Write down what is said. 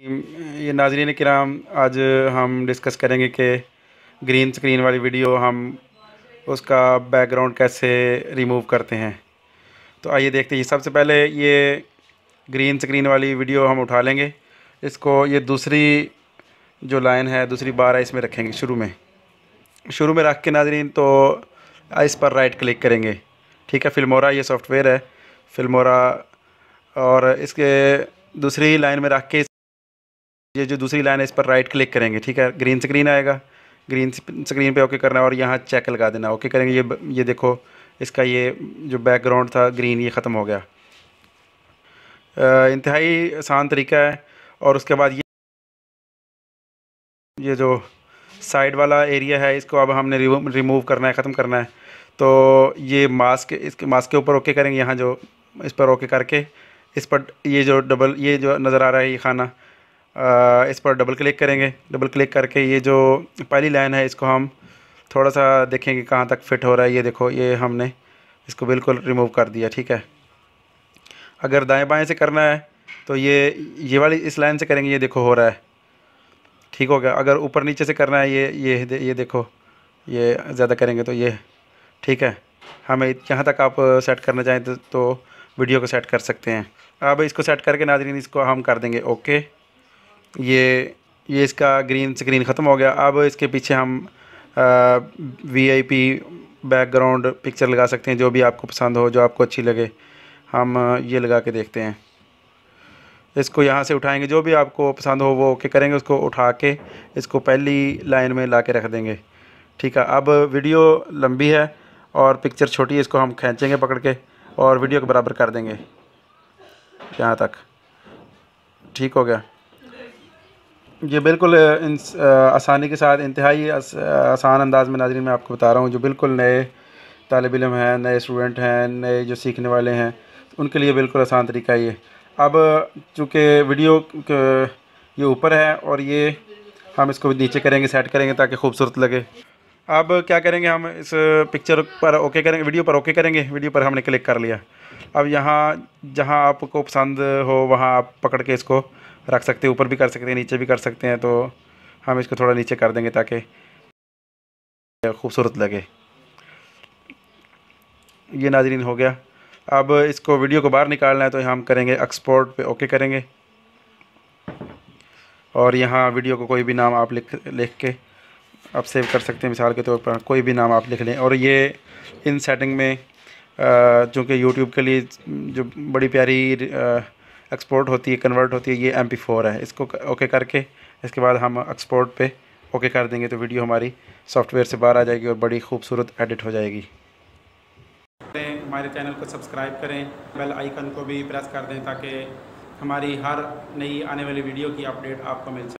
ये नाज़रीन किराम, आज हम डिस्कस करेंगे कि ग्रीन स्क्रीन वाली वीडियो हम उसका बैकग्राउंड कैसे रिमूव करते हैं। तो आइए देखते हैं। सबसे पहले ये ग्रीन स्क्रीन वाली वीडियो हम उठा लेंगे। इसको ये दूसरी जो लाइन है, दूसरी बार है, इसमें रखेंगे। शुरू में रख के नाज़रीन तो इस पर राइट क्लिक करेंगे। ठीक है, फिल्मोरा ये सॉफ्टवेयर है, फिल्मोरा। और इसके दूसरी लाइन में रख के ये जो दूसरी लाइन है, इस पर राइट क्लिक करेंगे। ठीक है, ग्रीन स्क्रीन आएगा। ग्रीन स्क्रीन पे ओके करना है और यहाँ चेक लगा देना। ओके करेंगे। ये देखो, इसका ये जो बैकग्राउंड था ग्रीन, ये ख़त्म हो गया। इंतहाई आसान तरीका है। और उसके बाद ये जो साइड वाला एरिया है, इसको अब हमने रिमूव करना है, ख़त्म करना है। तो ये इसके मास्क के ऊपर ओके करेंगे। यहाँ जो इस पर ओके करके इस पर ये जो नज़र आ रहा है, ये खाना, इस पर डबल क्लिक करेंगे। डबल क्लिक करके ये जो पहली लाइन है, इसको हम थोड़ा सा देखेंगे कहाँ तक फिट हो रहा है। ये देखो, ये हमने इसको बिल्कुल रिमूव कर दिया। ठीक है, अगर दाएं बाएं से करना है तो ये वाली इस लाइन से करेंगे। ये देखो, हो रहा है, ठीक हो गया। अगर ऊपर नीचे से करना है, ये देखो, ये ज़्यादा करेंगे तो ये ठीक है। हमें यहाँ तक आप सेट करना चाहें तो वीडियो को सेट कर सकते हैं। अब इसको सेट करके नाज़रीन, इसको हम कर देंगे ओके। ये इसका ग्रीन स्क्रीन ख़त्म हो गया। अब इसके पीछे हम वीआईपी बैकग्राउंड पिक्चर लगा सकते हैं, जो भी आपको पसंद हो, जो आपको अच्छी लगे। हम ये लगा के देखते हैं। इसको यहाँ से उठाएंगे, जो भी आपको पसंद हो वो ओके करेंगे। उसको उठा के इसको पहली लाइन में ला के रख देंगे। ठीक है, अब वीडियो लंबी है और पिक्चर छोटी है। इसको हम खींचेंगे पकड़ के और वीडियो के बराबर कर देंगे यहाँ तक। ठीक हो गया। ये बिल्कुल आसानी के साथ, इंतहाई आसान अंदाज़ में नाज़रीन मैं आपको बता रहा हूँ। जो बिल्कुल नए तालिब इल्म हैं, नए स्टूडेंट हैं, नए जो सीखने वाले हैं, उनके लिए बिल्कुल आसान तरीका है ये। अब चूँकि वीडियो ये ऊपर है और ये हम इसको नीचे करेंगे, सेट करेंगे ताकि खूबसूरत लगे। अब क्या करेंगे, हम इस पिक्चर पर ओके करेंगे, वीडियो पर ओके करेंगे। वीडियो पर हमने क्लिक कर लिया। अब यहाँ जहाँ आपको पसंद हो वहाँ आप पकड़ के इसको रख सकते हैं। ऊपर भी कर सकते हैं, नीचे भी कर सकते हैं। तो हम इसको थोड़ा नीचे कर देंगे ताकि खूबसूरत लगे। ये नाज़रीन हो गया। अब इसको वीडियो को बाहर निकालना है तो हम करेंगे एक्सपोर्ट पे ओके करेंगे। और यहाँ वीडियो को कोई भी नाम आप लिख के आप सेव कर सकते हैं। मिसाल के तौर पर कोई भी नाम आप लिख लें। और ये इन सेटिंग में चूँकि यूट्यूब के लिए जो बड़ी प्यारी एक्सपोर्ट होती है, कन्वर्ट होती है, ये MP4 है। इसको ओके करके इसके बाद हम एक्सपोर्ट पे ओके कर देंगे तो वीडियो हमारी सॉफ्टवेयर से बाहर आ जाएगी और बड़ी खूबसूरत एडिट हो जाएगी। हमारे चैनल को सब्सक्राइब करें, बेल आइकन को भी प्रेस कर दें ताकि हमारी हर नई आने वाली वीडियो की अपडेट आपको मिल सके।